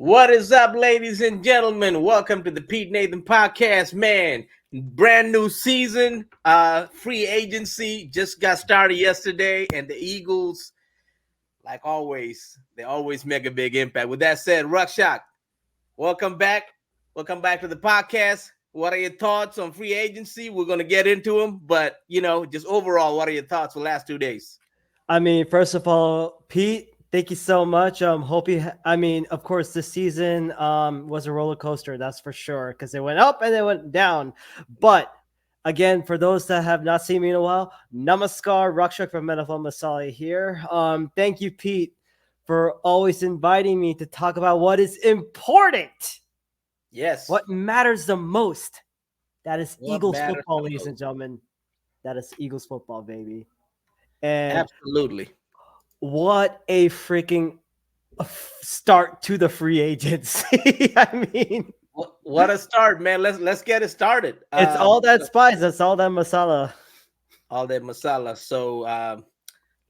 What is up, ladies and gentlemen? Welcome to the Pete Nathan Podcast, man. Brand new season, free agency just got started yesterday, and the Eagles, like always, they always make a big impact. With that said, Ruckshock, welcome back. Welcome back to the podcast. What are your thoughts on free agency? We're going to get into them, but, just overall, what are your thoughts for the last 2 days? I mean, first of all, Pete, thank you so much. Of course, this season was a roller coaster, that's for sure, because it went up and it went down. But again, for those that have not seen me in a while, Namaskar, Rakshak from NFL Masala here. Thank you, Pete, for always inviting me to talk about what is important. Yes. What matters the most. That is Eagles football, ladies and gentlemen. That is Eagles football, baby. And absolutely. What a freaking start to the free agency. I mean, what a start, man. Let's get it started. It's all that spice. That's all that masala. All that masala. So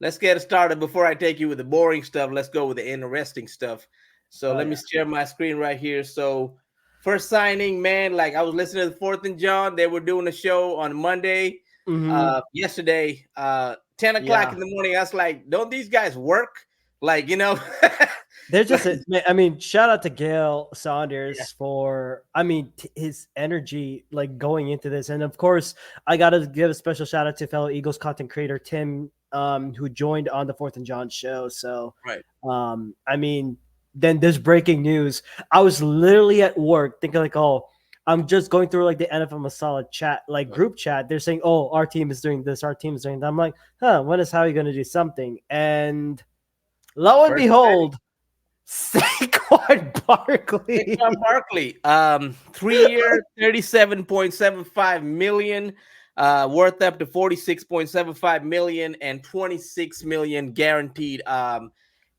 let's get it started. Before I take you with the boring stuff, let's go with the interesting stuff. So let me share my screen right here. So first signing, man, like I was listening to the 4th and John. They were doing a show on Monday, yesterday, 10 o'clock in the morning. I was like, don't these guys work? Like, They're just, shout out to Gail Saunders for, his energy, like going into this. And of course, I got to give a special shout out to fellow Eagles content creator, Tim, who joined on the 4th and John show. So, then there's breaking news. I was literally at work thinking like, oh, I'm just going through like the NFL Masala chat, like group chat. They're saying, oh, our team is doing this. Our team is doing that. I'm like, when is Howie going to do something? And lo and behold, Sequon Barkley. Sequon Barkley, 3-year, $37.75 million, worth up to $46.75 million and $26 million guaranteed.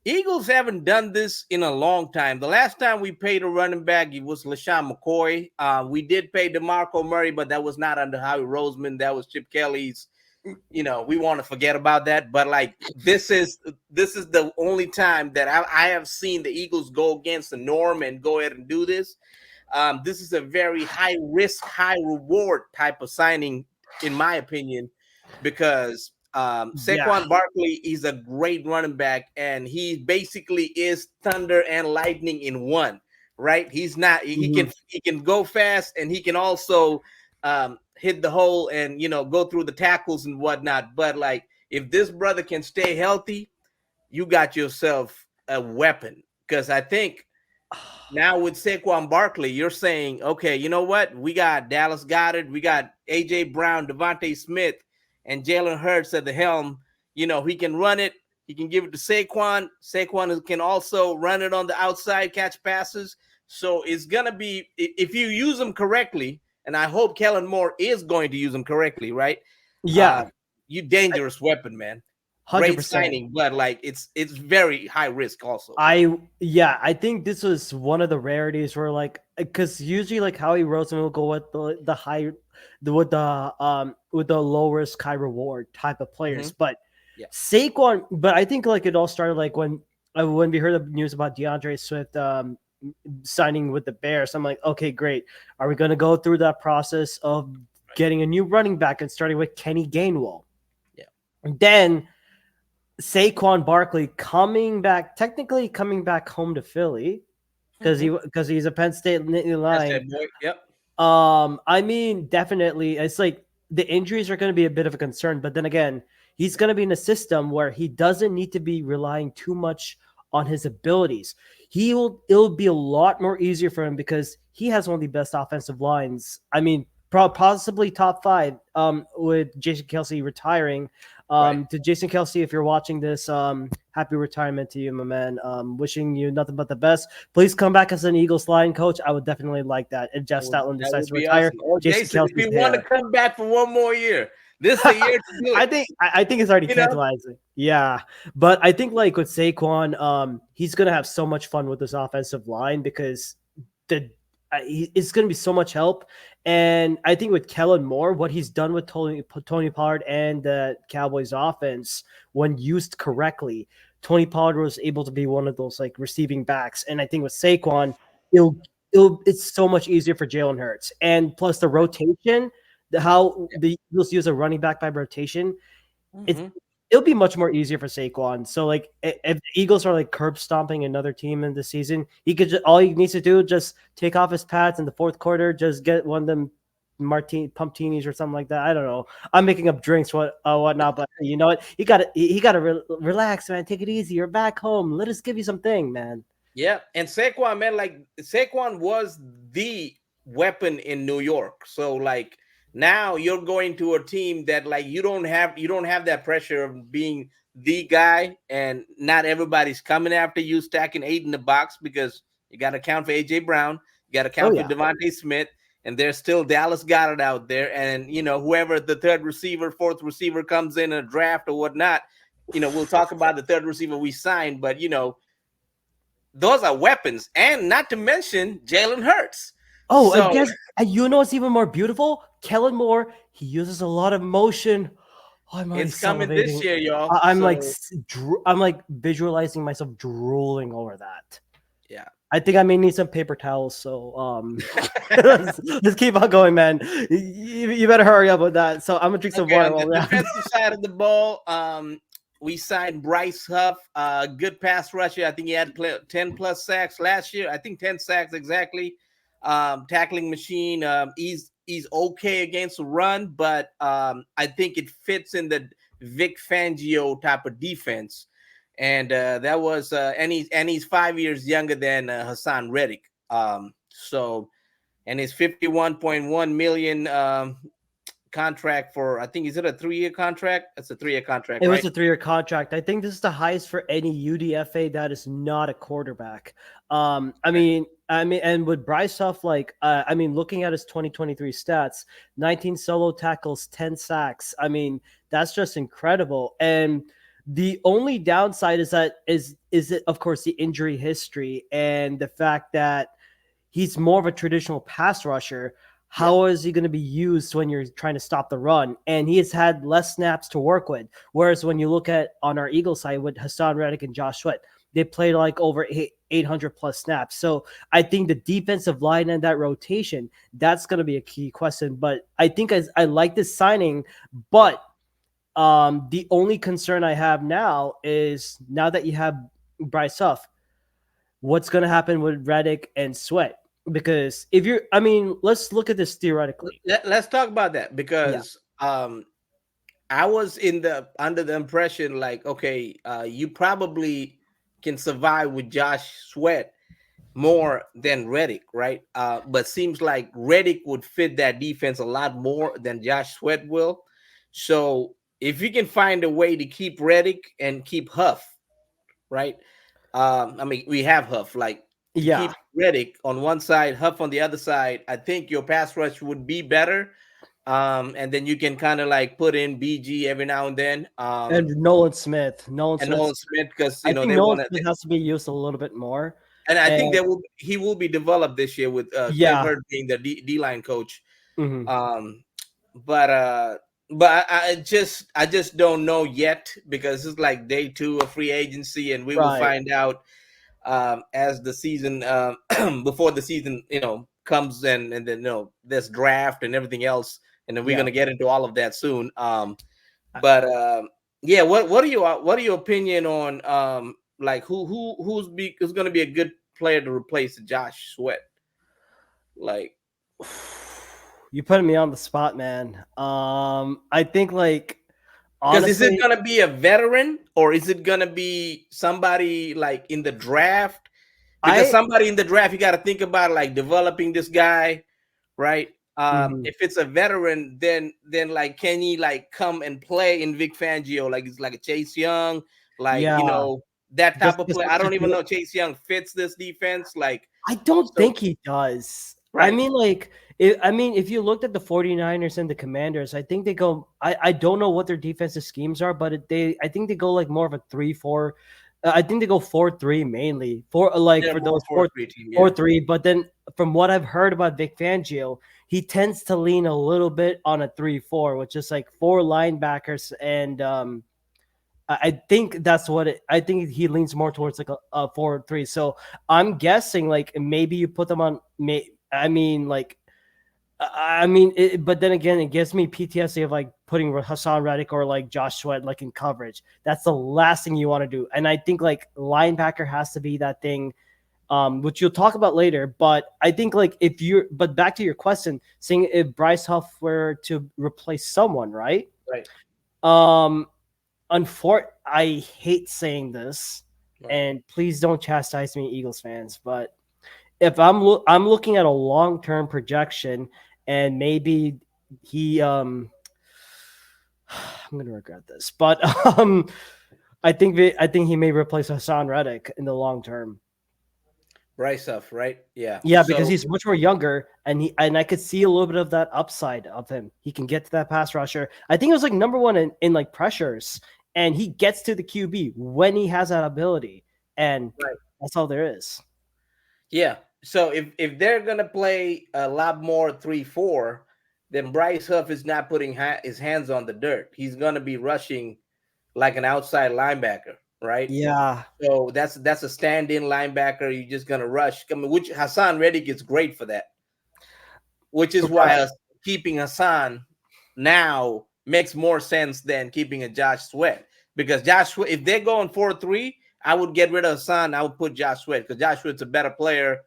Eagles haven't done this in a long time. The last time we paid a running back, it was LaShawn McCoy. We did pay DeMarco Murray, but that was not under Howie Roseman. That was Chip Kelly's. We want to forget about that. But like this is the only time that I have seen the Eagles go against the norm and go ahead and do this. This is a very high risk, high reward type of signing, in my opinion, because Saquon Barkley is a great running back, and he basically is thunder and lightning in one, right? He's not, he can go fast, and he can also hit the hole and, go through the tackles and whatnot. But like, if this brother can stay healthy, you got yourself a weapon. Because I think now with Saquon Barkley, you're saying, okay, you know what? We got Dallas Goedert, we got A.J. Brown, Devontae Smith, and Jalen Hurts at the helm. He can run it. He can give it to Saquon. Saquon can also run it on the outside, catch passes. So it's going to be, if you use them correctly, and I hope Kellen Moore is going to use them correctly, right? Yeah. You dangerous weapon, man. 100%. Great signing, but like it's very high risk also. I think this was one of the rarities where like, because usually like Howie Roseman will go with the low risk, high reward type of players. But Saquon, but I think like it all started like when we heard the news about DeAndre Swift signing with the Bears. I'm like, okay, great. Are we going to go through that process of getting a new running back and starting with Kenny Gainwell? Yeah. And then Saquon Barkley coming back home to Philly because he's a Penn State line. Yep. Definitely, it's like the injuries are going to be a bit of a concern, but then again, he's going to be in a system where he doesn't need to be relying too much on his abilities. It'll be a lot more easier for him because he has one of the best offensive lines. Possibly top 5 with Jason Kelce retiring. To Jason Kelce, if you're watching this, happy retirement to you, my man. Wishing you nothing but the best. Please come back as an Eagles line coach. I would definitely like that. If Jeff Stoutland decides to retire, awesome. Jason, if you want to come back for one more year, this is the year to do it. I think it's already tantalizing. Yeah, but I think like with Saquon, he's gonna have so much fun with this offensive line because it's going to be so much help. And I think with Kellen Moore, what he's done with Tony Pollard and the Cowboys offense, when used correctly, Tony Pollard was able to be one of those like receiving backs. And I think with Saquon, it's so much easier for Jalen Hurts. And plus the rotation, how the Eagles use a running back by rotation, it's Mhm. it'll be much more easier for Saquon. So like if the Eagles are like curb stomping another team in the season, all he needs to do is just take off his pads in the fourth quarter, just get one of them pumptinis or something like that. I don't know. I'm making up drinks, whatnot, but you know what? He got to relax, man. Take it easy. You're back home. Let us give you something, man. Yeah, and Saquon, man, like Saquon was the weapon in New York. So like now you're going to a team that like you don't have that pressure of being the guy, and not everybody's coming after you stacking 8 in the box, because you got to count for AJ Brown, you got to Oh count for yeah. Devontae Smith, and there's still Dallas Goedert out there, and whoever the third receiver, fourth receiver comes in a draft or whatnot. We'll talk about the third receiver we signed, but those are weapons, and not to mention Jalen Hurts. Oh, I So guess you know what's even more beautiful? Kellen Moore. He uses a lot of motion. Oh, I'm already it's coming this salivating. year, y'all. I'm like So I'm like visualizing myself drooling over that. yeah. I think I may need some paper towels. So let's keep on going, man. You better hurry up with that. So I'm gonna drink some Okay, water on the while that. defensive side of the ball, we signed Bryce Huff, good pass rusher. I think he had 10 plus sacks last year. I think 10 sacks exactly. Tackling machine. He's okay against the run, but I think it fits in the Vic Fangio type of defense. And that was and he's 5 years younger than Hassan Reddick. And his 51.1 million contract for, I think, is it a 3-year contract? That's a 3-year contract, It was right? a 3-year contract. I think this is the highest for any UDFA that is not a quarterback. And with Bryce Huff, looking at his 2023 stats, 19 solo tackles, 10 sacks. I mean, that's just incredible. And the only downside is it, of course, the injury history and the fact that he's more of a traditional pass rusher. How is he going to be used when you're trying to stop the run? And he has had less snaps to work with. Whereas when you look at on our Eagle side with Hassan Reddick and Josh Sweat, they played like over 800 plus snaps. So I think the defensive line and that rotation, that's going to be a key question. But I think I like this signing, but the only concern I have now is now that you have Bryce Huff, what's going to happen with Reddick and Sweat? Because let's look at this theoretically. Let's talk about that, Yeah. because I was under the impression like, okay, you probably can survive with Josh Sweat more than Reddick, right? But seems like Reddick would fit that defense a lot more than Josh Sweat will. So if you can find a way to keep Reddick and keep Huff, right? We have Huff, like, to Yeah. keep Reddick on one side, Huff on the other side. I think your pass rush would be better. And then you can kind of like put in BG every now and then. And Nolan Smith. And Nolan Smith, because I think they Nolan want to, Smith has to be used a little bit more. and I think And he will be developed this year with Cliff yeah. Hurd being the D line coach. Mhm. Um, but I just don't know yet, because it's like day 2 of free agency, and we will Right. find out as the season before the season comes, and then this draft and everything else, and then we're Yeah. gonna get into all of that soon. But yeah, what are your opinion on like who's gonna be a good player to replace Josh Sweat? Like, You put me on the spot, man. I think like because is it honestly, gonna be a veteran, or is it gonna be somebody like in the draft? Because I somebody in the draft, you got to think about like developing this guy, right? mhm. If it's a veteran, then like, can he like come and play in Vic Fangio? Like, it's like a Chase Young, like, Yeah. that Just type of to play. I don't even substitute. know Chase Young fits this defense. Like, I don't so think he does. right. If you looked at the 49ers and the Commanders, I think they go I don't know what their defensive schemes are, but I think they go like more of a 3-4. I think they go 4-3 mainly. They're For more those 4-3 team, yeah. 4-3, but then from what I've heard about Vic Fangio, he tends to lean a little bit on a 3-4, which is like 4 linebackers I think that's what I think he leans more towards like a 4-3. So I'm guessing like maybe you put them on. I mean, like but then again, it gives me PTSD of like putting Hassan Reddick or like Josh Sweat like in coverage. That's the last thing you want to do. And I think like linebacker has to be that thing, which you'll talk about later. But I think like but back to your question, saying if Bryce Huff were to replace someone, right? Right. Um, I hate saying this, Right. and please don't chastise me, Eagles fans, but if I'm looking at a long-term projection and maybe he I'm gonna regret this, but I think he may replace Hassan Reddick in the long term. Bryce Huff, right? Yeah. Yeah, because So he's much more younger, and I could see a little bit of that upside of him. He can get to that pass rusher. I think it was like number one in like pressures, and he gets to the QB when he has that ability, and right. that's all there is. Yeah. So if they're gonna play a lot more 3-4, then Bryce Huff is not putting his hands on the dirt. He's gonna be rushing like an outside linebacker, right? Yeah, So that's a stand-in linebacker. You're just gonna rush. I mean, which Hassan Reddick is great for that. Which is why right. keeping Hassan now makes more sense than keeping a Josh Sweat. Because Josh, if they're going 4-3, I would get rid of Hassan. I would put Josh Sweat because Josh Sweat's a better player,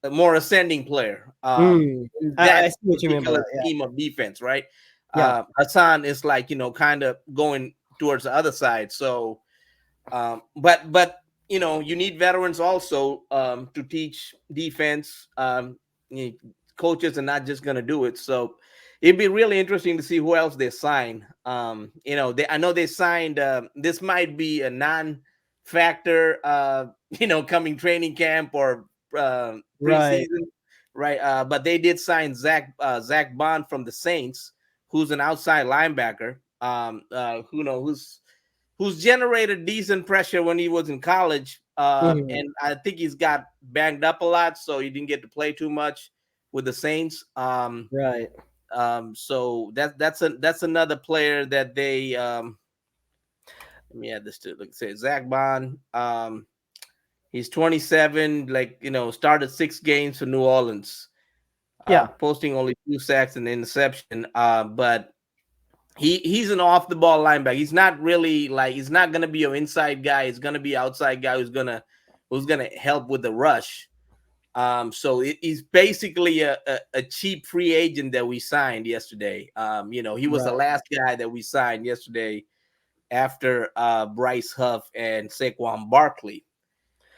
a more ascending player. In I that see what you mean by particular that. Yeah, scheme of defense, right? yeah, Hassan is like kind of going towards the other side. So, but you need veterans also to teach defense. Coaches are not just going to do it. So it'd be really interesting to see who else they sign. I know they signed. This might be a non-factor. Coming training camp or right. preseason, right? But they did sign Zach Bond from the Saints, who's an outside linebacker. Who's generated decent pressure when he was in college. Mhm. And I think he's got banged up a lot, so he didn't get to play too much with the Saints. Right. So that's another player that they let me add this to say Zach Bond. He's 27, started 6 games for New Orleans, Yeah. posting only 2 sacks and an interception. But he's an off the ball linebacker. He's not really he's not gonna be an inside guy. He's gonna be an outside guy who's gonna help with the rush. So he's basically a cheap free agent that we signed yesterday. He was the Right. last guy that we signed yesterday after Bryce Huff and Sequon Barkley. Right.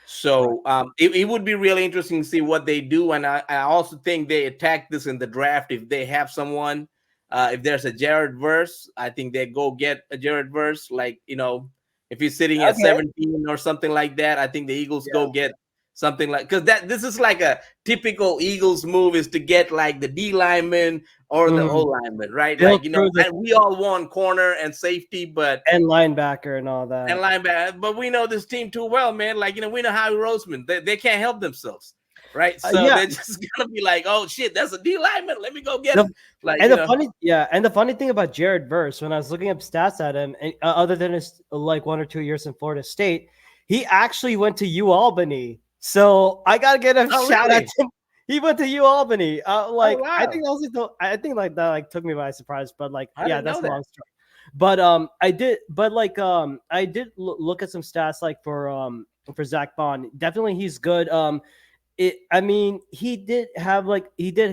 So it would be really interesting to see what they do. And I also think they attack this in the draft. If they have someone, if there's a Jared Verse, I think they go get a Jared Verse. If he's sitting at Okay. 17 or something like that, I think the Eagles Yeah. go get something because this is like a typical Eagles move is to get like the D lineman or the O Mhm. lineman, right? Built through the And we all want corner and safety, but and linebacker and all and that. linebacker. But we know this team too well, man. We know Howie Roseman. They can't help themselves, right? So Yeah. they're just gonna be like, "Oh shit, that's a D lineman. Let me go get The, him." and the funny thing about Jared Verse, when I was looking up stats at him, and, other than his like 1 or 2 years in Florida State, he actually went to U Albany. So I gotta get a Oh, shout out really? to him. He went to U Albany. Oh, I wow. think that was I think like that like took me by surprise, but like I yeah, didn't that's know a that. long story. But I did look at some stats like for Zach Bond. Definitely he's good. I mean, he did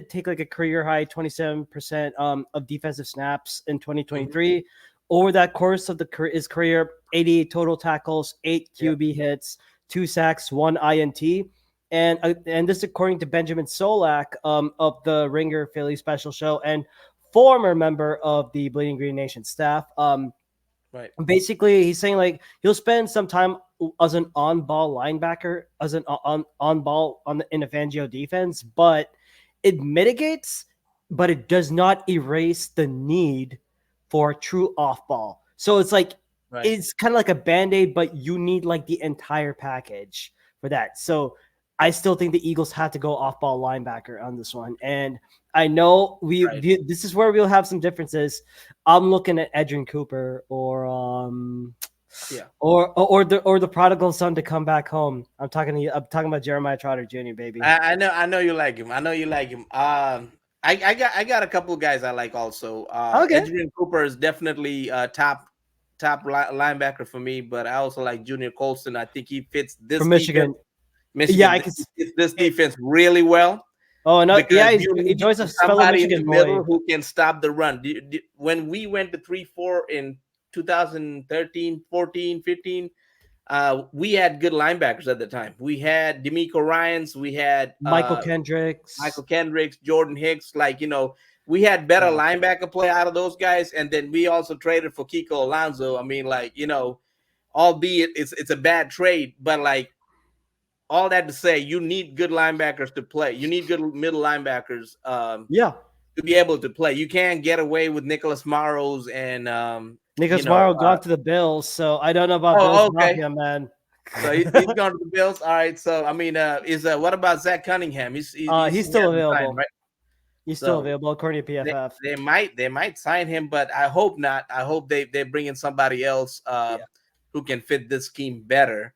take like a career high 27% of defensive snaps in Mhm. 2023. Over that course of his career, 88 total tackles, 8 Yeah. QB hits, 2 sacks, 1 INT. And this according to Benjamin Solak of the Ringer Philly Special Show and former member of the Bleeding Green Nation staff. Right. Basically, he's saying like he'll spend some time as an on-ball linebacker, as an on-ball in a Fangio defense, but it mitigates, but it does not erase the need for true off-ball. So it's like Right. it's kind of like a band-aid, but you need like the entire package for that. So I still think the Eagles had to go off-ball linebacker on this one, and I know Right. this is where we'll have some differences. I'm looking at Edrin Cooper or Yeah. Or the prodigal son to come back home. I'm talking about Jeremiah Trotter Jr., baby. I know you like him. I know you like him. I got a couple of guys I like also. Okay. Adrian Cooper is definitely top linebacker for me, but I also like Junior Colston. I think he fits this From Michigan. defense. Yeah, Michigan I can. fits this defense really well Oh no, because yeah, you he need joins a fellow somebody in the Michigan boy. middle who can stop the run. When we went to 3-4 in 2013, 14, 15, we had good linebackers at the time. We had D'Amico Ryans, we had Michael Kendricks. Jordan Hicks. Like, we had better Yeah. linebacker play out of those guys. And then we also traded for Kiko Alonso. I mean, like, albeit it's a bad trade, but like all that to say, you need good linebackers to play. You need good middle linebackers Yeah. to be able to play. You can't get away with Nicholas Morrows and Nicholas Morrow gone to the Bills, so I don't know about Bills Mafia, man. So he's gone to the Bills. All right. So I mean, what about Zach Cunningham? He's still available, signed, right? He's still available according to PFF. They might sign him, but I hope not. I hope they bring in somebody else who can fit this scheme better.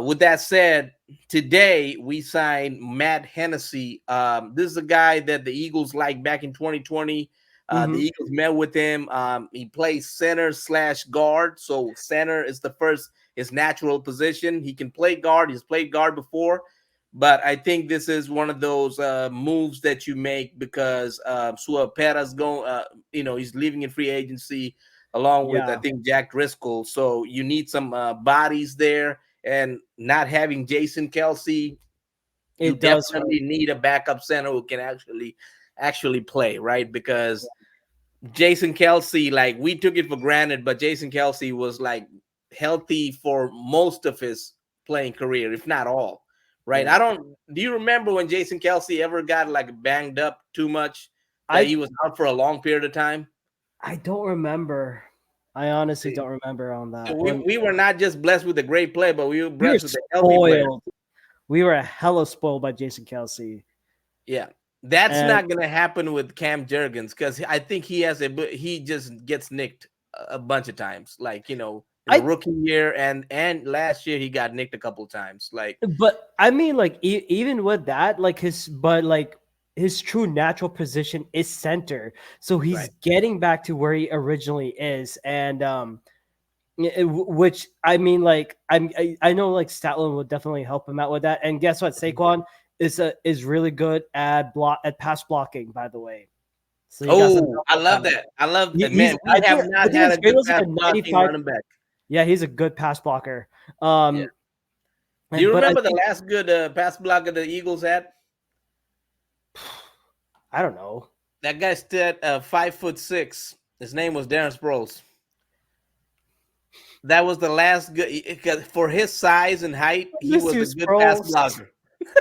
With that said, today we signed Matt Hennessy. This is a guy that the Eagles liked back in 2020. The Eagles met with him. He plays center / guard. So center is his natural position. He can play guard. He's played guard before. But I think this is one of those moves that you make because Suapera's going, he's leaving in free agency along with, I think, Jack Driscoll. So you need some bodies there. And not having Jason Kelce, you definitely need a backup center who can actually play, right? Because Jason Kelce, like, we took it for granted, but Jason Kelce was like healthy for most of his playing career, if not all, right? Yeah. Do you remember when Jason Kelce ever got like banged up too much that he was out for a long period of time? I don't remember. I honestly don't remember on that. So we were not just blessed with a great play, but we were blessed with a healthy player. We were hella spoiled by Jason Kelce. Yeah. That's not going to happen with Cam Jurgens because I think he just gets nicked a bunch of times. Like, in the rookie year and last year he got nicked a couple of times. Like, but I mean, like even with that, like his true natural position is center, so he's getting back to where he originally is, and which I mean, like I know like Statland would definitely help him out with that. And guess what, Saquon is really good at pass blocking, by the way. So I love that. I love that, man. We have not had a good pass blocking running back. Yeah, he's a good pass blocker. Do you remember the last good pass blocker the Eagles had? I don't know. That guy stood 5'6". His name was Darren Sproles. That was the last good for his size and height. He was a good pass blocker.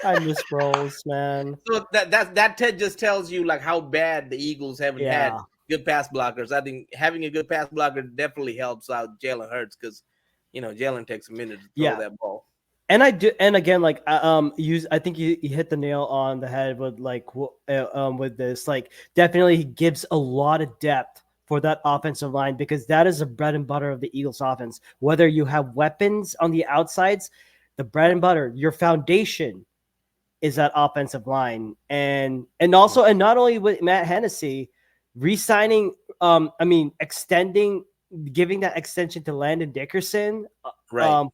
I miss Sproles, man. So that just tells you like how bad the Eagles haven't had good pass blockers. I think having a good pass blocker definitely helps out Jalen Hurts because Jalen takes a minute to throw that ball. And I do, and again, like I think you hit the nail on the head with with this. Like, definitely, he gives a lot of depth for that offensive line because that is the bread and butter of the Eagles offense. Whether you have weapons on the outsides, the bread and butter, your foundation is that offensive line, and not only with Matt Hennessy re-signing, extending, giving that extension to Landon Dickerson. For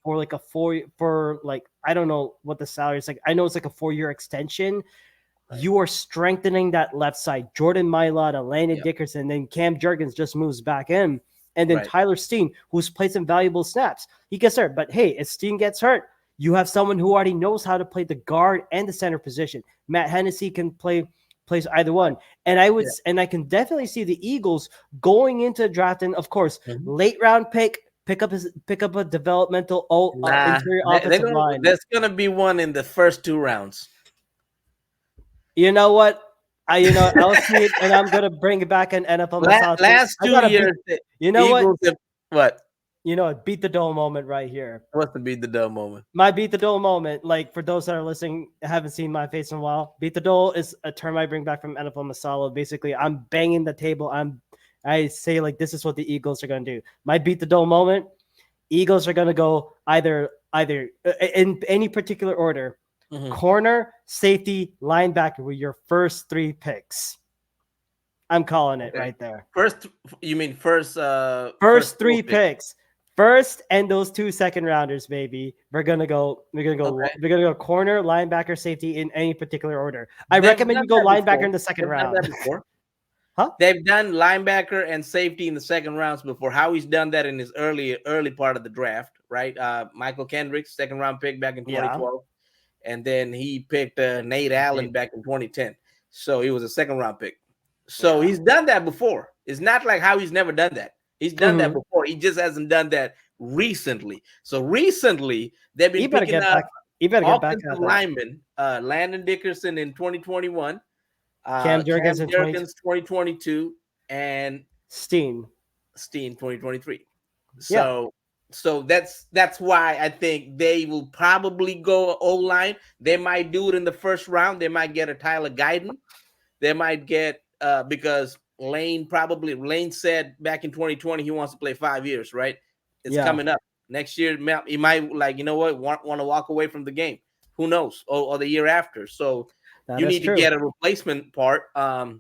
like I don't know what the salary is like. I know it's like a 4-year extension. Right. You are strengthening that left side. Jordan Mailata, Landon Dickerson, then Cam Jurgens just moves back in. And then Tyler Steen, who's played some valuable snaps. He gets hurt. But hey, if Steen gets hurt, you have someone who already knows how to play the guard and the center position. Matt Hennessy can plays either one. And I can definitely see the Eagles going into the draft, and of course, late round pick up a developmental interior offensive line. There's gonna be one in the first 2 rounds. You know what? I'll see it, and I'm gonna bring it back an NFL. Last 2 years, what? Beat the dome moment right here. What's the beat the dome moment? My beat the dome moment. Like, for those that are listening, haven't seen my face in a while. Beat the dome is a term I bring back from NFL Masala. Basically, I'm banging the table. I say, like, this is what the Eagles are going to do. My beat the dome moment, Eagles are going to go either in any particular order. Corner, safety, linebacker were your first 3 picks. I'm calling it right there. First, you mean first? First 3 picks. First and those 2 second rounders, baby. We're gonna go corner, linebacker, safety in any particular order. I recommend you go linebacker in the second round. Huh? They've done linebacker and safety in the second rounds before. Howie's done that in his early part of the draft, right? Michael Kendricks, second round pick back in 2012, and then he picked Nate Allen back in 2010. So he was a second round pick. So he's done that before. It's not like Howie's never done that. He's done that before. He just hasn't done that recently. So recently, they've been picking up offensive linemen. Landon Dickerson in 2021. Cam Jurgens in 2022. And Steen 2023. So that's why I think they will probably go O-line. They might do it in the first round. They might get a Tyler Guyton. They might get because Lane said back in 2020 he wants to play 5 years, right? It's coming up next year. He might want to walk away from the game. Who knows? Or the year after. So you need to get a replacement part. Tyler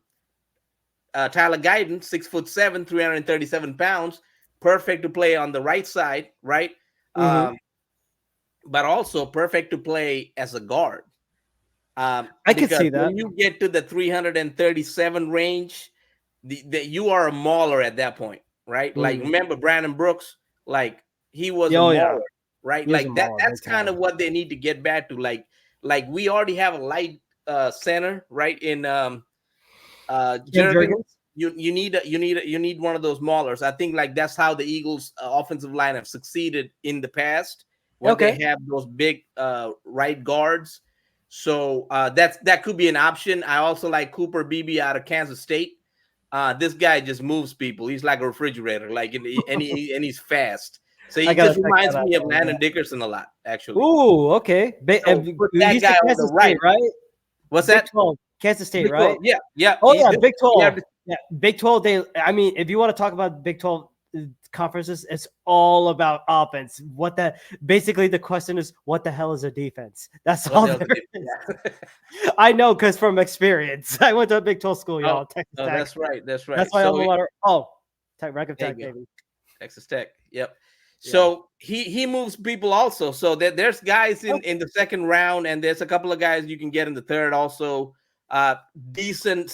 Guyton, 6'7", 337 pounds, perfect to play on the right side, right? But also perfect to play as a guard. I can see that. When you get to the 337 range, you are a mauler at that point, right? Like remember Brandon Brooks, like he was a mauler, right? Like that's kind of what they need to get back to. Like we already have a light center, right? In Jurgens. You need one of those maulers. I think like that's how the Eagles offensive line have succeeded in the past when they have those big right guards. So that could be an option. I also like Cooper Beebe out of Kansas State. This guy just moves people. He's like a refrigerator, and he's fast. So he just reminds me of Landon Dickerson a lot, actually. Ooh, okay. Put that guy on the right, right? What's that? 12, Kansas State, Big right? 12, yeah. Oh yeah, Big 12. Yeah, Big 12. If you want to talk about Big 12 conferences, it's all about offense. Basically the question is, what the hell is a defense? That's all there is. I know because from experience, I went to a Big 12 school, y'all. Texas Tech. That's right. That's why I'm a lot of Tech, baby. Texas Tech. Yep. So he moves people also. So there's guys in the second round, and there's a couple of guys you can get in the third also. Decent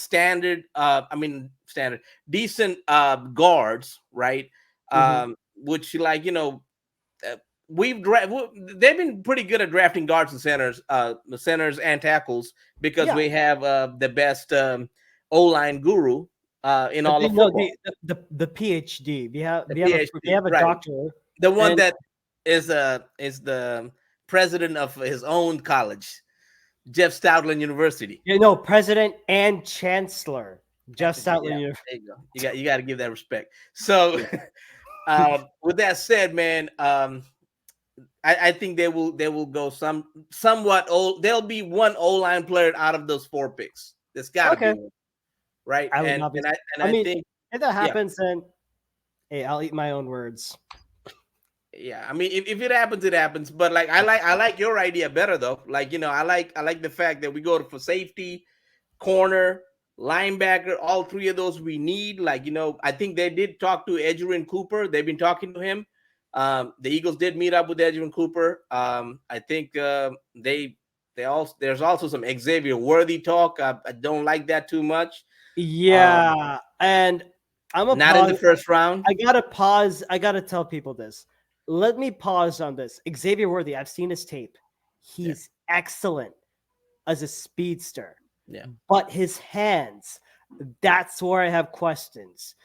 guards, right? Which they've been pretty good at drafting guards and centers and tackles because we have the best O-line guru in all of football. The PhD. We have a doctor. The one that is the president of his own college, Jeff Stoutland University. President and chancellor, Jeff Stoutland University. There you go. You got to give that respect. So, with that said, man, I think they will go somewhat old. There'll be one O-line player out of those 4 picks. There's got to be one, right? I think if that happens, then hey, I'll eat my own words. Yeah, I mean, if it happens, it happens. But like, I like your idea better though. Like, I like the fact that we go for safety, corner, linebacker, all 3 of those we need. Like, I think they did talk to Edgerrin Cooper. They've been talking to him. The Eagles did meet up with Edgerrin Cooper. I think there's also some Xavier Worthy talk. I don't like that too much. Yeah, and I'm not in the first round. I gotta pause. I gotta tell people this. Let me pause on this. Xavier Worthy, I've seen his tape. He's excellent as a speedster. Yeah. But his hands, that's where I have questions.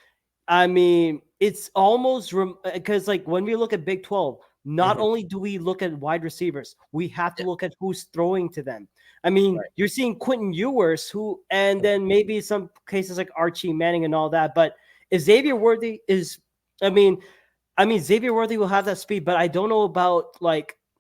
I mean, it's almost because when we look at Big 12, not only do we look at wide receivers, we have to look at who's throwing to them. I mean, you're seeing Quentin Ewers, and then maybe some cases like Archie Manning and all that. But if Xavier Worthy is, Xavier Worthy will have that speed, but I don't know about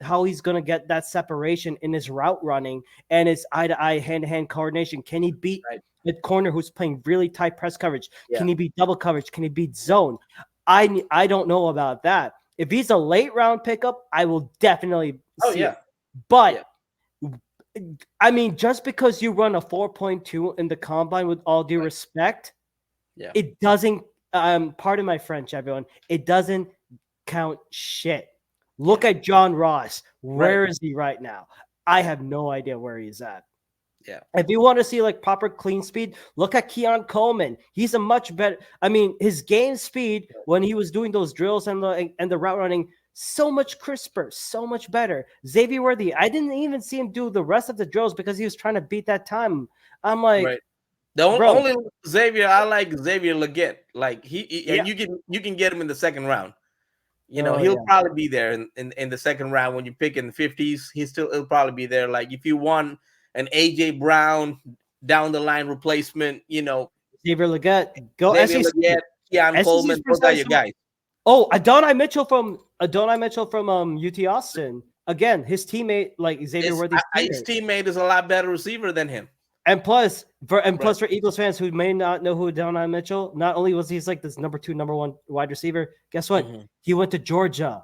how he's going to get that separation in his route running and his eye-to-eye, hand-to-hand coordination. Can he beat the corner who's playing really tight press coverage? Yeah. Can he beat double coverage? Can he beat zone? I don't know about that. If he's a late round pickup, I will definitely Oh see yeah, it. But yeah, I mean, just because you run a 4.2 in the combine, with all due right. respect, Yeah, it doesn't. Pardon my French, everyone. It doesn't count shit. yeah, Look at John Ross. right. Where is he right now? I Yeah, have no idea where he's at. yeah, If you want to see like proper clean speed, look at Keon Coleman. He's a much better. I mean, his game speed when he was doing those drills and the route running, so much crisper, so much better. Xavier Worthy, I didn't even see him do the rest of the drills because he was trying to beat that time. I'm like, right. The bro, only Xavier I like is Xavier Leggett. Like yeah, and you can get him in the second round. oh He'll yeah, probably be there in the second round when you pick in the 50s. He'll probably be there. Like if you want an AJ Brown down the line replacement, Xavier Leggett, go Xavier SEC. Leggett, Keon SEC's Coleman, those are your presented. guys. Oh, Adonai Mitchell from UT Austin. Again, his teammate, like Xavier Worthy's His teammate. teammate is a lot better receiver than him. And plus Right. for Eagles fans who may not know who Adonai Mitchell, not only was he's like this number 2, number 1 wide receiver, guess what? Mhm. He went to Georgia.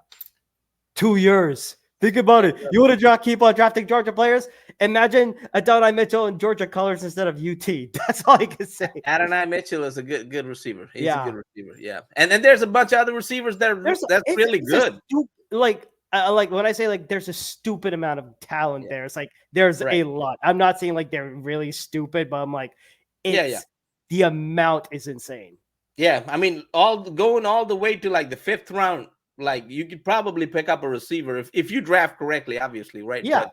2 years. Think about it. You want to keep on drafting Georgia players? Imagine Adonai Mitchell in Georgia colors instead of UT. That's all I can say. Adonai Mitchell is a good receiver. He's a Yeah. good receiver. Yeah. And then there's a bunch of other receivers that's really good. Like when I say like there's a stupid amount of talent there, it's like there's Right. a lot. I'm not saying like they're really stupid, but I'm like, Yeah. the amount is insane. Yeah. I mean, going all the way to like the 5th round, like you could probably pick up a receiver if you draft correctly, obviously, right? Yeah. But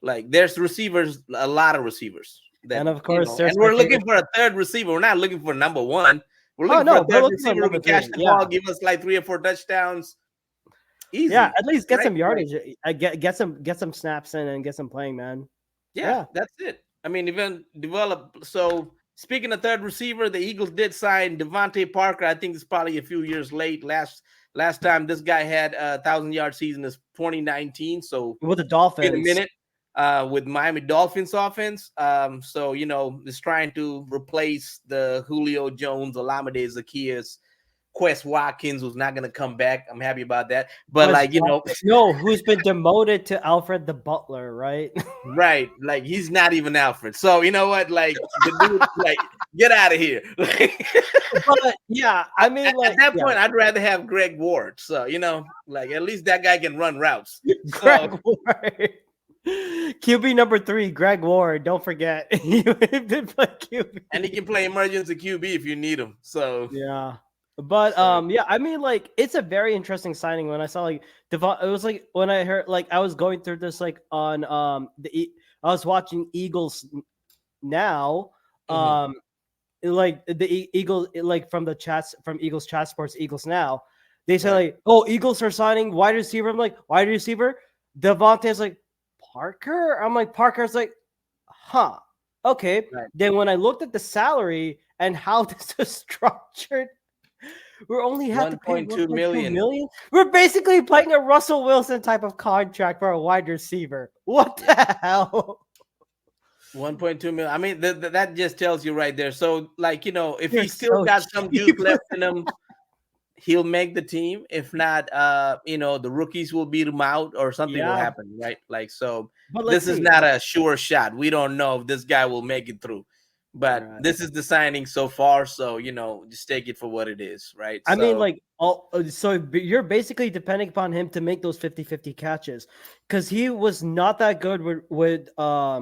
like there's receivers, a lot of receivers that, And of course, and we're looking for a third receiver. We're not looking for number 1. We're looking for a third receiver who can catch the ball, give us like 3 or 4 touchdowns. Easy. Yeah, at least get right? some yardage. Get some snaps in and get some playing, man. Yeah, that's it. I mean, even develop. So speaking of third receiver, the Eagles did sign Devontae Parker. I think it's probably a few years late. Last time this guy had a 1,000-yard season is 2019. So with the Dolphins, in a minute, with Miami Dolphins offense. So is trying to replace the Julio Jones, Olamide Zaccheaus, Quest Watkins, who's not going to come back. I'm happy about that. But who's been demoted to Alfred the Butler, right? Right, like he's not even Alfred. So you know what? Like the dude, like get out of here. But yeah, I mean, at that point, I'd rather have Greg Ward. So like at least that guy can run routes. Greg Ward. QB number 3, Greg Ward. Don't forget, he did play QB, and he can play emergency QB if you need him. So yeah. But yeah, I mean, like it's a very interesting signing. When I saw like it was like when I heard like I was going through this like on I was watching Eagles Now, like the Eagles like from Eagles Chat Sports, Eagles Now, they say like, oh, Eagles are signing wide receiver. I'm like, wide receiver. Devontae's like Parker. I'm like, Parker's like, huh, okay. Right. Then when I looked at the salary and how this is structured, we only have to pay 1.2 million. We're basically playing a Russell Wilson type of contract for a wide receiver. What the hell? 1.2 million. I mean, that just tells you right there. So, like, if You're he still so got some juice cheap. left in him, he'll make the team. If not, the rookies will beat him out or something will happen, right? Like, so this is not a sure shot. We don't know if this guy will make it through. But this is the signing so far, so just take it for what it is, right? I mean, like, so you're basically depending upon him to make those 50-50 catches, because he was not that good with how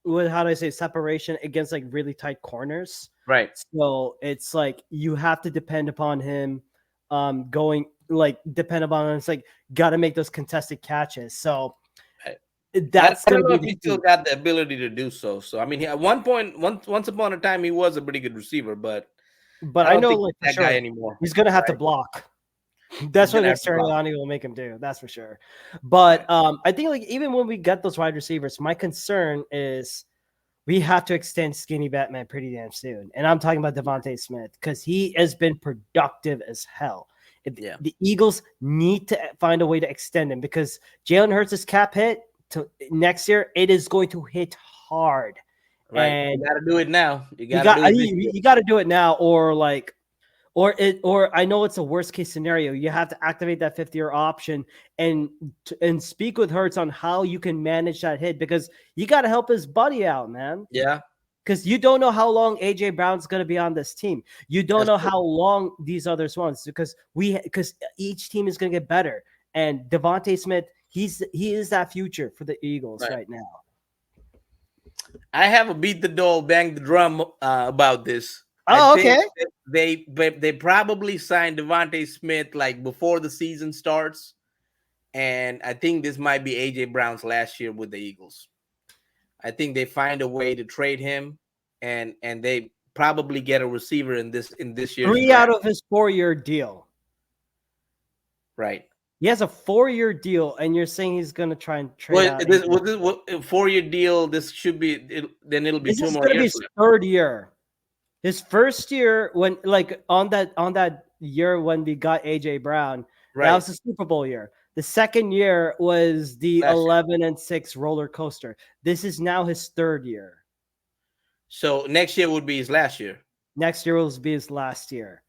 do I say separation against like really tight corners, right? So it's like you have to depend upon him, depend upon him. It's like got to make those contested catches. So. That's I don't know if he still got the ability to do so. So I mean, at one point, once upon a time, he was a pretty good receiver, but I know like that guy anymore. He's gonna have to block. That's what Sirianni will make him do. That's for sure. But I think like even when we get those wide receivers, my concern is we have to extend Skinny Batman pretty damn soon, and I'm talking about Devontae Smith because he has been productive as hell. The Eagles need to find a way to extend him because Jalen Hurts' cap hit. To next year, it is going to hit hard, right? And you got to do it now. You got to do it now, or or I know it's a worst case scenario. You have to activate that 5th-year option and speak with Hurts on how you can manage that hit, because you got to help his buddy out, man. Yeah. Because you don't know how long AJ Brown's going to be on this team. You don't know how long these others ones, because each team is going to get better. And Devontae Smith, he is that future for the Eagles right now. I have a beat the doll, bang the drum about this. Oh, I think they probably signed Devontae Smith like before the season starts, and I think this might be AJ Brown's last year with the Eagles. I think they find a way to trade him, and they probably get a receiver in this year's 3 draft. out of his 4-year deal. Right. He has a 4-year deal, and you're saying he's going to try and trade out. This 4-year deal? This should be then it'll be 2 more years. This is going to be his 3rd year. His first year, when on that year when we got AJ Brown, that was the Super Bowl year. The 2nd year was the 11-6 roller coaster. This is now his 3rd year. So next year would be his last year. Next year will be his last year.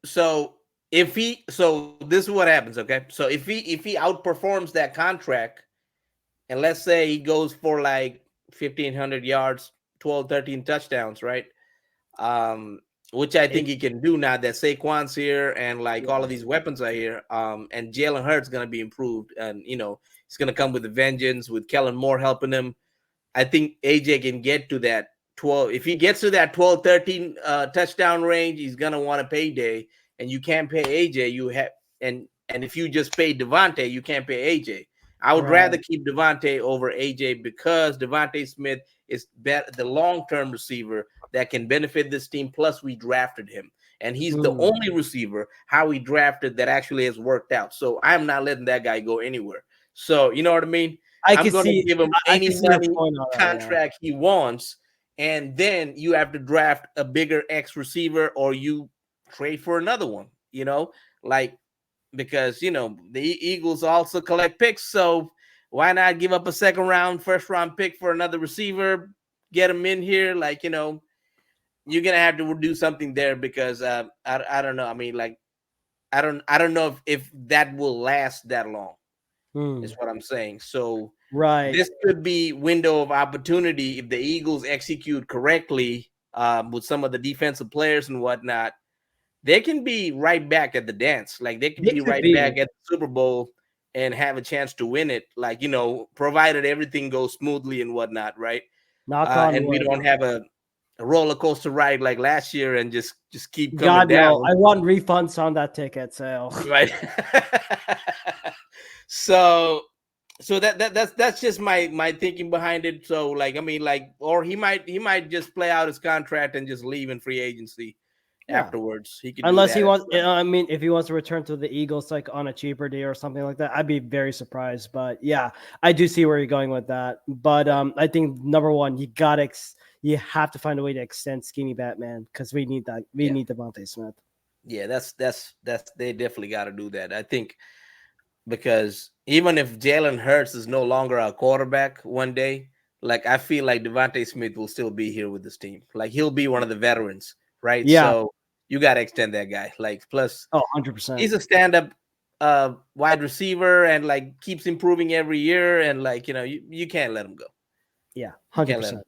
So this is what happens, okay? So if he outperforms that contract, and let's say he goes for like 1,500 yards, 12, 13 touchdowns, right? Which I think he can do now that Saquon's here and like all of these weapons are here. And Jalen Hurts going to be improved, and he's going to come with a vengeance with Kellen Moore helping him. I think AJ can get to that 12. If he gets to that 12, 13 touchdown range, he's going to want a payday, and you can't pay AJ. You have and if you just pay Devontae, you can't pay AJ. I would rather keep Devontae over AJ because Devontae Smith is the long-term receiver that can benefit this team. Plus, we drafted him, and he's the only receiver how we drafted that actually has worked out. So I'm not letting that guy go anywhere. So you know what I mean? I'm going to give him any money contract he wants, and then you have to draft a bigger X receiver, or you trade for another one. Because the Eagles also collect picks, so why not give up a 2nd round, 1st round pick for another receiver, get him in here? You're gonna have to do something there because I don't know. I mean, I don't know if that will last that long. Is what I'm saying. So this could be window of opportunity if the Eagles execute correctly with some of the defensive players and whatnot. They can be right back at the dance. They can be right back at the Super Bowl and have a chance to win it. Provided everything goes smoothly and whatnot, right? And we don't have a roller coaster ride like last year and just keep coming down. No. I want refunds on that ticket sale. Right. So that's just my thinking behind it. So or he might just play out his contract and just leave in free agency. Afterwards, he could, unless he wants. I mean, if he wants to return to the Eagles on a cheaper deal or something like that, I'd be very surprised. But yeah, I do see where you're going with that. But I think number one, you have to find a way to extend Skinny Batman because we need that. We need Devontae Smith. Yeah, that's they definitely got to do that. I think because even if Jalen Hurts is no longer our quarterback one day, I feel like Devontae Smith will still be here with this team. He'll be one of the veterans, right? Yeah. So you got to extend that guy. Plus, 100%. He's a stand-up wide receiver and keeps improving every year. And you can't let him go. Yeah, 100%.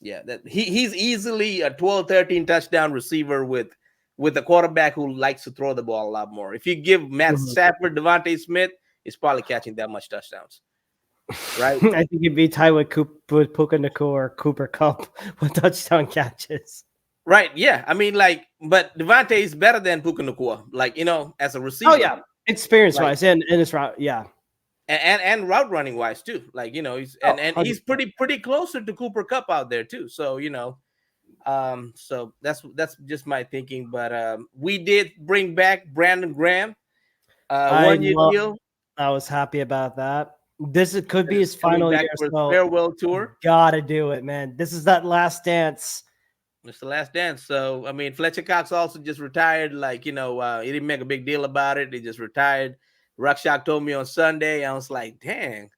Yeah, he's easily a 12, 13 touchdown receiver with a quarterback who likes to throw the ball a lot more. If you give Matt Stafford Devontae Smith, he's probably catching that much touchdowns. Right? I think he'd be tied with Puka Nacua or Cooper Kupp with touchdown catches. Right, yeah. I mean, but Devontae is better than Puka Nacua, as a receiver. Oh, yeah. Experience-wise and his route, yeah. And route running wise, too. He's he's pretty closer to Cooper Kupp out there, too. So, so that's just my thinking. But we did bring back Brandon Graham, 1-year deal. I was happy about that. Could be his final year. So farewell tour. Gotta do it, man. This is that last dance. It's the last dance. So, I mean, Fletcher Cox also just retired. He didn't make a big deal about it. He just retired. Ruckshak told me on Sunday. I was like, dang,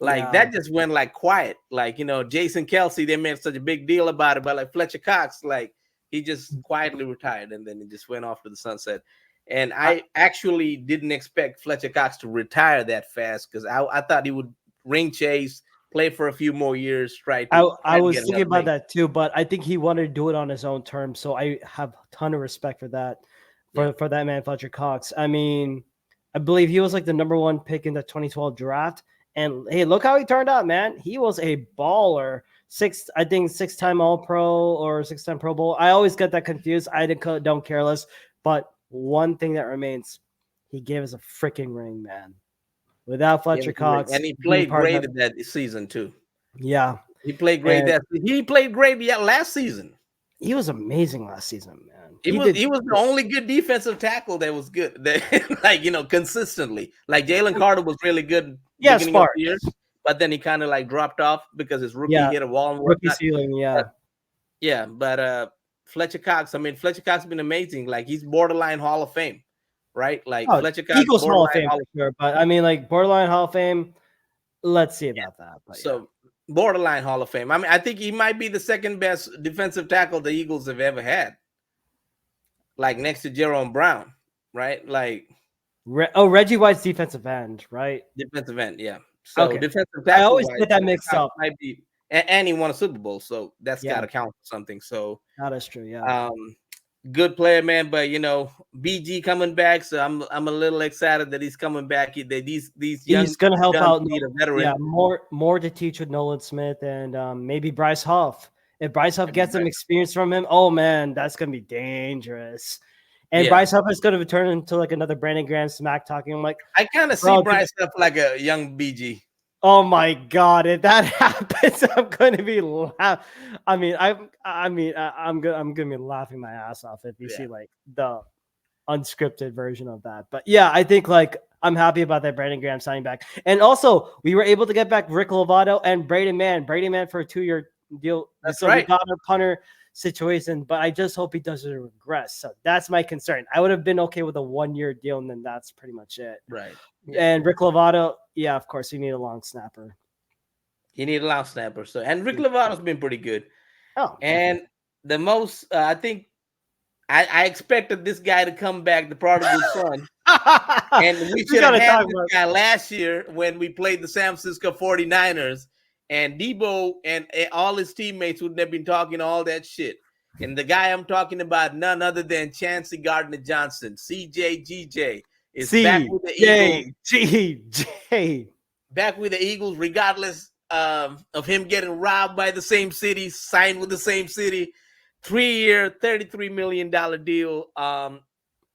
Like that just went like quiet. Like, Jason Kelsey, they made such a big deal about it, but like Fletcher Cox, like he just quietly retired and then he just went off to the sunset. And I actually didn't expect Fletcher Cox to retire that fast because I thought he would ring chase, play for a few more years, I was thinking about that too, but I think he wanted to do it on his own terms. So I have a ton of respect for that, for that man, Fletcher Cox. I mean, I believe he was like the #1 pick in the 2012 draft. And hey, look how he turned out, man. He was a baller. 6-time All-Pro or 6-time Pro Bowl. I always get that confused. I don't care less. But one thing that remains, he gave us a freaking ring, man. Without Fletcher Cox. And he played great that season too. Yeah. He played great he played great last season. He was amazing last season, man. He was the only good defensive tackle that was good. Like, consistently. Like Jalen Carter was really good beginning of the year, but then he kind of like dropped off because his rookie hit a wall and rookie ceiling, but Fletcher Cox, Fletcher Cox has been amazing. Like he's borderline Hall of Fame, right? Like Fletcher Cox, Eagles Hall of Fame, sure, but like borderline Hall of Fame. Let's see about that. But borderline Hall of Fame. I think he might be the second best defensive tackle the Eagles have ever had. Like next to Jerome Brown, right? Like Reggie White's defensive end, right? Defensive end, yeah. So defensive tackle. I always get that mixed up. Might be, and he won a Super Bowl, so that's got to count for something. So that is true, yeah. Good player, man. But BG coming back, so I'm a little excited that he's coming back. These young, he's gonna help out. Need a veteran. Yeah, more to teach with Nolan Smith and maybe Bryce Huff. If Bryce Huff gets some experience from him, oh man, that's gonna be dangerous. And Bryce Huff is gonna turn into like another Brandon Graham smack talking. I'm like, I kind of see Bryce Huff like a young BG. Oh my god, if that happens, I'm going to be laughing. I'm gonna be laughing my ass off if you see like the unscripted version of that. But yeah, I think like I'm happy about that Brandon Graham signing back. And also we were able to get back Rick Lovato and Brady Man for a 2-year deal. That's right. We got a punter situation, but I just hope he doesn't regress. So that's my concern. I would have been okay with a 1-year deal, and then that's pretty much it. Right. And Rick Lovato, yeah, of course, you need a long snapper. So, and Rick Lovato's been pretty good. Oh, and the most, I think, I expected this guy to come back, the prodigal son. And we should have had this guy last year when we played the San Francisco 49ers. And Debo and all his teammates would have been talking all that shit. And the guy I'm talking about, none other than Chauncey Garner Johnson, CJGJ, is back with the Eagles. Back with the Eagles, regardless of him getting robbed by the same city, signed with the same city. 3-year, $33 million deal.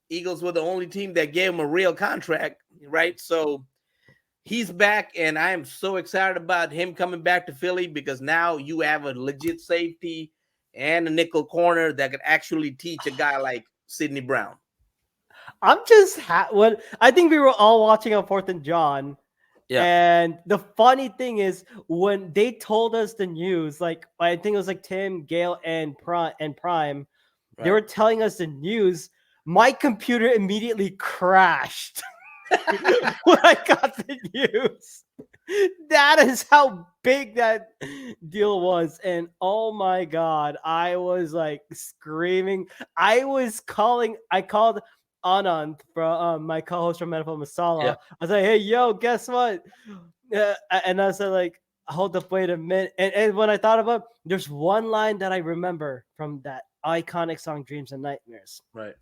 Eagles were the only team that gave him a real contract, right? So he's back, and I am so excited about him coming back to Philly because now you have a legit safety and a nickel corner that could actually teach a guy like Sidney Brown. I'm just when I think we were all watching on 4th and John. Yeah. And the funny thing is when they told us the news, like I think it was like Tim, Gail, and Prime, right. They were telling us the news. My computer immediately crashed when I got the news. That is how big that deal was. And oh my God, I was like screaming. I called Anand, from my co-host from Medical Masala. Yeah. I was like, hey, yo, guess what? And I said, like, hold up, wait a minute. And when I thought about it, there's one line that I remember from that iconic song, Dreams and Nightmares. Right.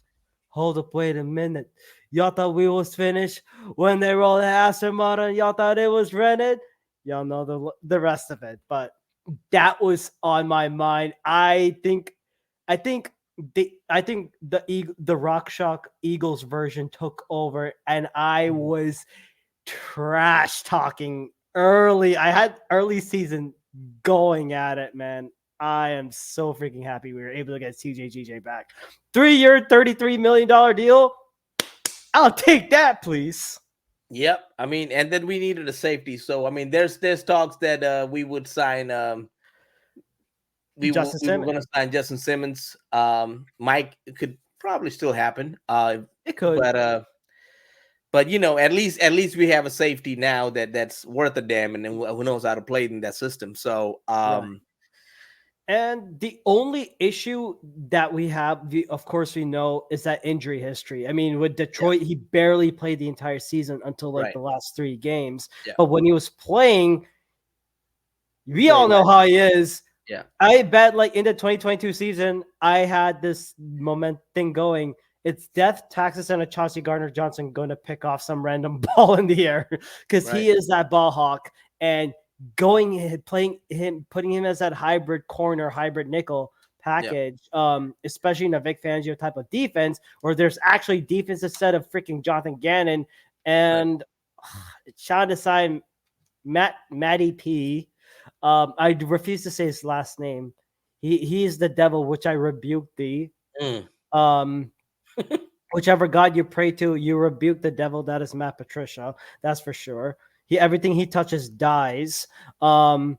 Hold up, wait a minute. Y'all thought we was finished when they rolled the Aston Martin. Y'all thought it was rented. Y'all know the rest of it. But that was on my mind. I think the Rock Shock Eagles version took over, and I was trash talking early. I had early season going at it, man. I am so freaking happy we were able to get CJGJ back. 3-year, $33 million deal. I'll take that, please. Yep. I mean, and then we needed a safety. So, I mean, there's talks that we would sign we were going to sign Justin Simmons. Mike, it could probably still happen. It could. But But at least we have a safety now that's worth a damn, and then who knows how to play in that system. So Right. And the only issue that we have, of course, we know is that injury history. I mean, with Detroit, he barely played the entire season until like right, the last 3 games. yeah, But when he was playing, we played all know well, how he is. yeah, I bet like in the 2022 season, I had this moment thing going. It's death, taxes, and a Chauncey Garner Johnson going to pick off some random ball in the air because right, he is that ball hawk. And putting him as that hybrid corner, hybrid nickel yeah, package, especially in a Vic Fangio type of defense where there's actually defense instead of freaking Jonathan Gannon right, and Sean Desai, Matty P. I refuse to say his last name. He is the devil, which I rebuke thee. mm, Um, whichever God you pray to, you rebuke the devil. That is Matt Patricia. That's for sure. Everything he touches dies. And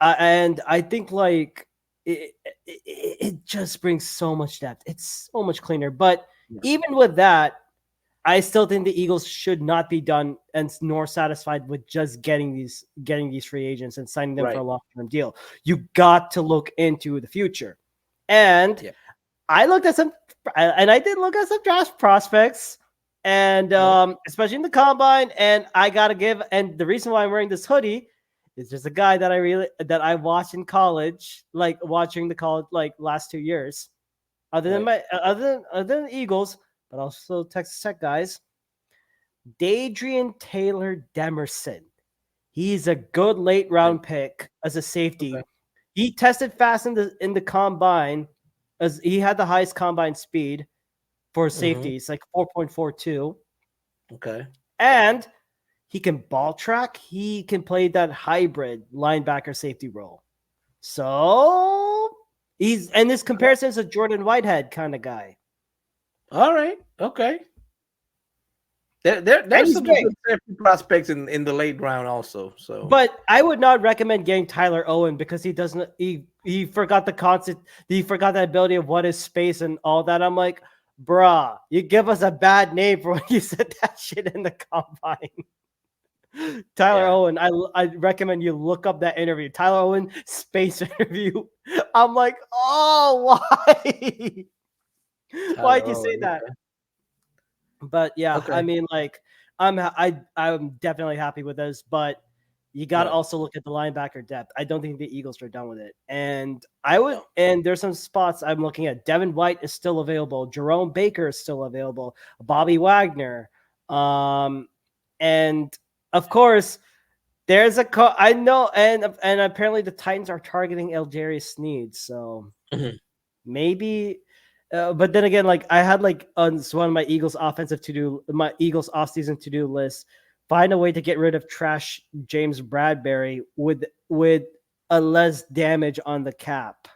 I think like it just brings so much depth. It's so much cleaner. But yeah, even with that, I still think the Eagles should not be done and nor satisfied with just getting these free agents and signing them for a right, long-term deal. You got to look into the future. And yeah, I looked at some, and I did look at some draft prospects, and right, especially in the combine. And I gotta give, and the reason why I'm wearing this hoodie is just a guy that I watched in college, like watching the college like last 2 years. right, Other than the Eagles, but also Texas Tech guys. Dadrian Taylor Demerson. He's a good late right, round pick as a okay, safety. He tested fast in the combine, as he had the highest combine speed for mm-hmm, safety. It's like 4.42. okay, And he can ball track. He can play that hybrid linebacker safety role. So his comparison is a Jordan Whitehead kind of guy. all right, okay. And There's he's some good big. safety prospects in the late round also. So But I would not recommend getting Tyler Owen because he doesn't. He forgot the concept. He forgot the ability of what is space and all that. I'm like, bruh, you give us a bad name for when you said that shit in the combine. Tyler yeah, Owen, I recommend you look up that interview. Tyler Owen space interview. I'm like, oh, why? Tyler Why'd you say Owen, that? But yeah, I okay, mean, like, I'm definitely happy with this, but you got to right, also look at the linebacker depth. I don't think the Eagles are done with it, and no, and there's some spots I'm looking at. Devin White is still available. Jerome Baker is still available. Bobby Wagner, and of course, there's I know, and apparently the Titans are targeting Algerius Sneed, so mhm, maybe. But then again, like I had like on one of my Eagles my Eagles offseason to do list, find a way to get rid of trash James Bradbury with a less damage on the cap.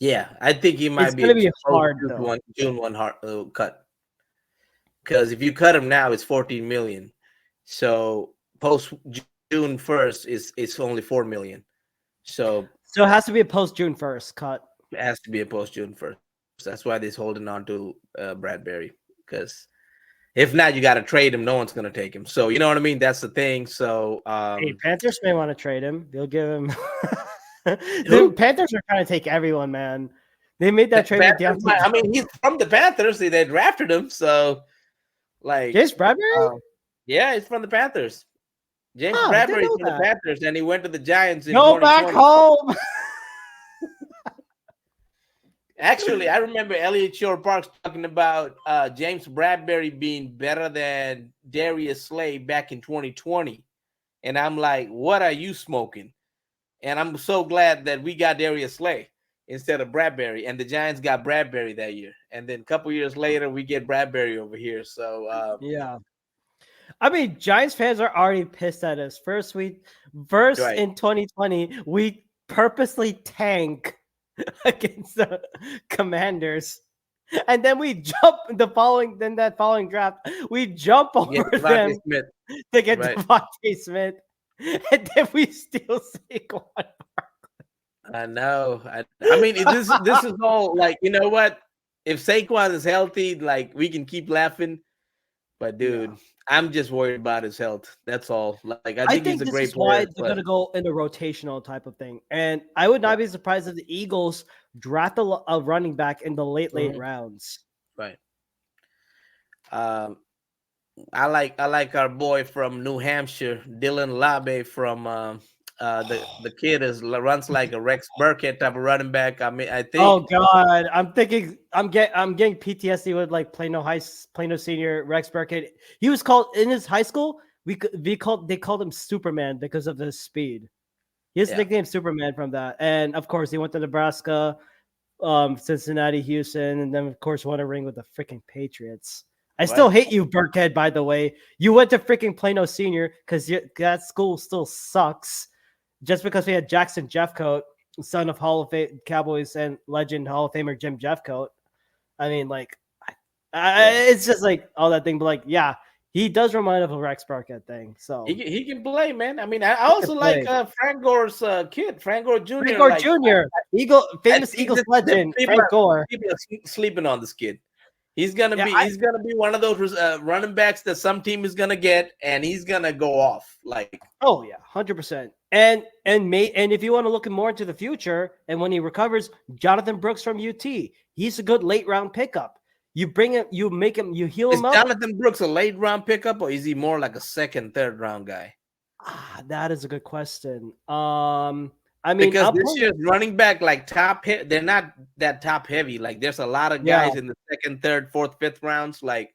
yeah. I think he It's might be gonna a be post hard though. June one cut, because if you cut him now, it's 14 million. So post June 1st is it's only 4 million. So So it has to be a post June 1st cut. it has to be a post June 1st. That's why they're holding on to Bradbury, because if not, you got to trade him. No one's gonna take him. So you know what I mean. That's the thing. So Hey, Panthers may want to trade him. They'll give him. The who? Panthers are trying to take everyone, man. They made that trade with Panthers, Deontay I mean, he's from the Panthers. They drafted him. So like, James Bradbury. yeah, he's from the Panthers. James Huh, didn't Bradbury is know from the that. Panthers, and he went to the Giants in Go back 2020. home. Actually, I remember Elliot Shore Parks talking about James Bradbury being better than Darius Slay back in 2020. And I'm like, what are you smoking? And I'm so glad that we got Darius Slay instead of Bradbury. And the Giants got Bradbury that year. And then a couple years later, we get Bradbury over here. So, Yeah. I mean, Giants fans are already pissed at us. First right. in 2020, we purposely tank against the Commanders. And then we jump that following draft, we jump Yeah, over Devontae them Smith. to get Right. Devontae Smith. And then we steal Saquon. I know. I mean, this is all like, you know what? If Saquon is healthy, like we can keep laughing. But Yeah. dude, I'm just worried about his health. That's all. Like I I think he's think a this great is why player, they're but going to go in a rotational type of thing. And I would yeah, not be surprised if the Eagles draft a running back in the late mhm, rounds. right. Um, I like our boy from New Hampshire, Dylan Labe from the kid runs like a Rex Burkhead type of running back. I mean, I Oh think God, I'm thinking I'm getting PTSD with like Plano Senior Rex Burkhead. He was called in his high school. They called him Superman because of his speed. His yeah, nickname Superman from that, and of course he went to Nebraska, Cincinnati, Houston, and then of course won a ring with the freaking Patriots. I still right. hate you, Burkhead. By the way, you went to freaking Plano Senior because that school still sucks. Just because we had Jackson Jeffcoat, son of Hall of Fame Cowboys and legend Hall of Famer Jim Jeffcoat. I mean, like, Yeah, it's just like all that thing. But like, yeah, he does remind of a Rex Burkhead thing. So he can play, man. I mean, I he can also like play. Frank Gore's kid, Frank Gore Frank Jr. Gore Like Jr., I famous think Eagles the legend, Frank Gore. people are sleeping on this kid. He's gonna Yeah, be he's gonna be one of those running backs that some team is gonna get, and he's gonna go off. Like oh yeah, 100%. And if you want to look more into the future, and when he recovers, Jonathan Brooks from UT, he's a good late round pickup. You bring him, you make him, you heal is him up. Jonathan Brooks a late round pickup, or is he more like a second, third round guy? That is a good question. I mean, Because I'll this put year's running back like they're not that top heavy. Like there's a lot of yeah, guys in the second, third, fourth, fifth rounds. Like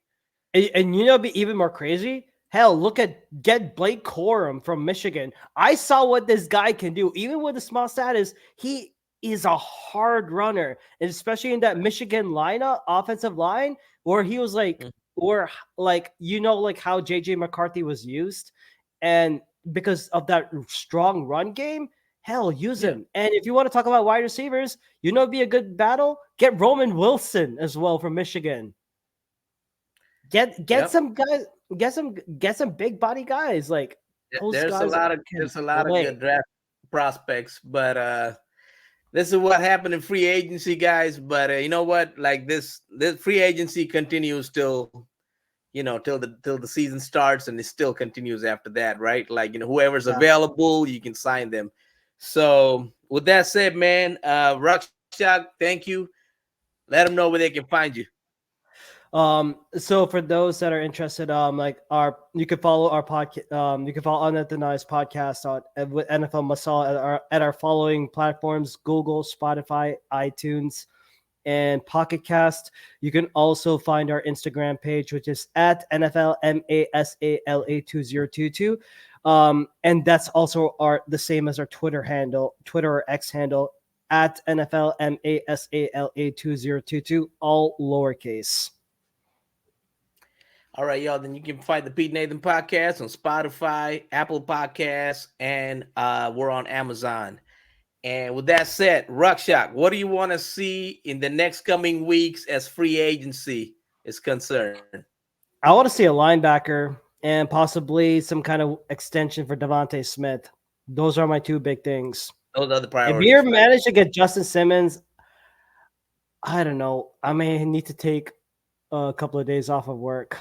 and you know, it'd be even more crazy. Hell, get Blake Corum from Michigan. I saw what this guy can do, even with a small status. He is a hard runner, and especially in that Michigan lineup, offensive line, where he was like, mm, or like like how JJ McCarthy was used, and because of that strong run game, hell, use yeah, him. And if you want to talk about wide receivers, it'd be a good battle. Get Roman Wilson as well from Michigan. Get yep. some guys, get some big body guys. Like those There's a guys lot of can good play. draft prospects, but this is what happened in free agency, guys. But you know what? Like this free agency continues till till the season starts, and it still continues after that, right? Like whoever's Yeah. available, you can sign them. So with that said, man, Ruckshot, thank you. Let them know where they can find you. So for those that are interested, you can follow our podcast. You can follow Unorthodox podcast on with NFL Masal at our following platforms: Google, Spotify, iTunes, and Pocket Cast. You can also find our Instagram page, which is at NFL MASALA 2022. And that's also the same as our Twitter or X handle at NFL MASALA 2022, all lowercase. All right, y'all. Then you can find the Pete Nathan podcast on Spotify, Apple Podcasts, and we're on Amazon. And with that said, Ruckshot, what do you want to see in the next coming weeks as free agency is concerned? I want to see a linebacker and possibly some kind of extension for Devontae Smith. Those are my two big things. Those are the If you priorities, right? manage to get Justin Simmons, I don't know. I may need to take a couple of days off of work.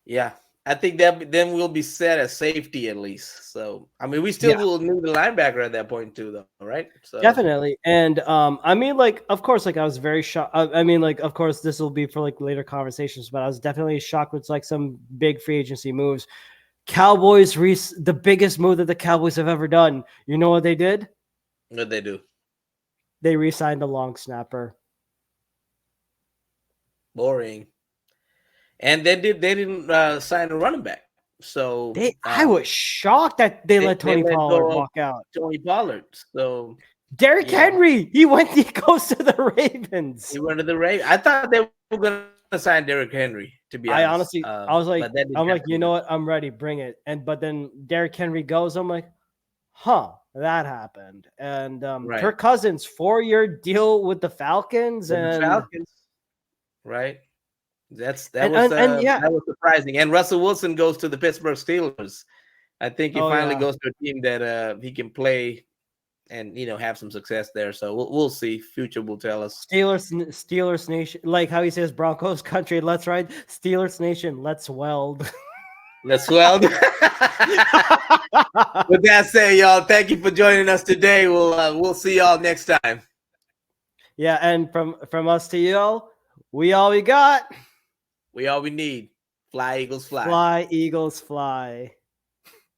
Yeah, I think that then we'll be set at safety at least. So I mean, we still Yeah, will need the linebacker at that point too, though, right? So definitely. And I mean, like, of course, like I was very shocked. I mean, like, of course, this will be for like later conversations, but I was definitely shocked with like some big free agency moves. Cowboys, the biggest move that the Cowboys have ever done. You know what they did? what they do? They re-signed the long snapper. Boring. And they didn't sign a running back. So I was shocked that they let they Tony let Pollard go of walk out. Tony Pollard. So Derrick Henry, he goes to the Ravens. he went to the Ravens. I thought they were going to sign Derrick Henry, to be I honest. honestly, I was like, But that didn't you happen. know what? I'm ready. Bring it. But then Derrick Henry goes. I'm like, huh, that happened. And Right. Kirk Cousins, 4-year deal with the Falcons, With the and Falcons, right? That was surprising. And Russell Wilson goes to the Pittsburgh Steelers. I think he finally goes to a team that he can play and have some success there. So we'll see. Future will tell us. Steelers Nation, like how he says Broncos country, let's ride. Steelers Nation, let's weld. Let's weld. With that said, y'all, thank you for joining us today. We'll see y'all next time. Yeah, and from us to y'all, we all we got. We all we need. Fly, Eagles, fly. Fly, Eagles, fly.